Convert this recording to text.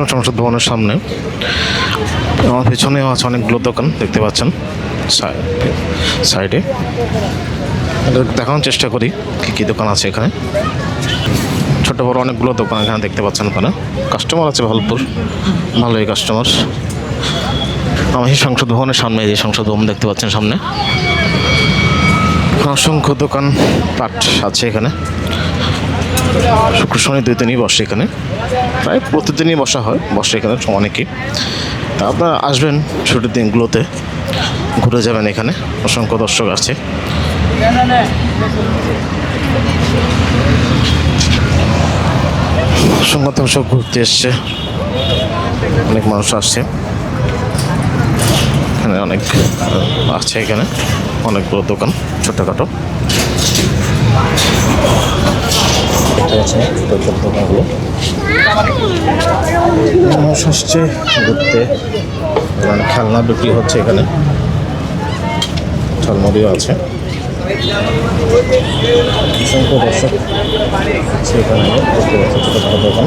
সংসদ ভবনের সামনে আমার পেছনেও আছে অনেকগুলো দোকান দেখতে পাচ্ছেন। সাইডে দেখানোর চেষ্টা করি কী কী দোকান আছে এখানে। ছোট বড় অনেকগুলো দোকান এখানে দেখতে পাচ্ছেন। ওখানে কাস্টমার আছে ভালোই কাস্টমার। আমি সংসদ ভবনের সামনে, যে সংসদ ভবন দেখতে পাচ্ছেন সামনে, অসংখ্য দোকান পাট আছে এখানে। শুক্র শনি দুই দিনই বসে এখানে, প্রায় প্রতিদিনই বসে এখানে অনেকেই। তা আপনারা আসবেন ছুটির দিনগুলোতে, ঘুরে যাবেন। এখানে অসংখ্য দর্শক আছে। অসংখ্য দর্শক ঘুরতে এসছে, অনেক মানুষ আসছে এখানে। অনেক আছে এখানে অনেকগুলো দোকান ছোটোখাটো দোকানগুলো। মানুষ আসছে ঘুরতে, খেলনা বিক্রি হচ্ছে এখানে, ঝালমুড়িও আছে। অসংখ্য দর্শক আছে এখানে, ছোটো দোকান।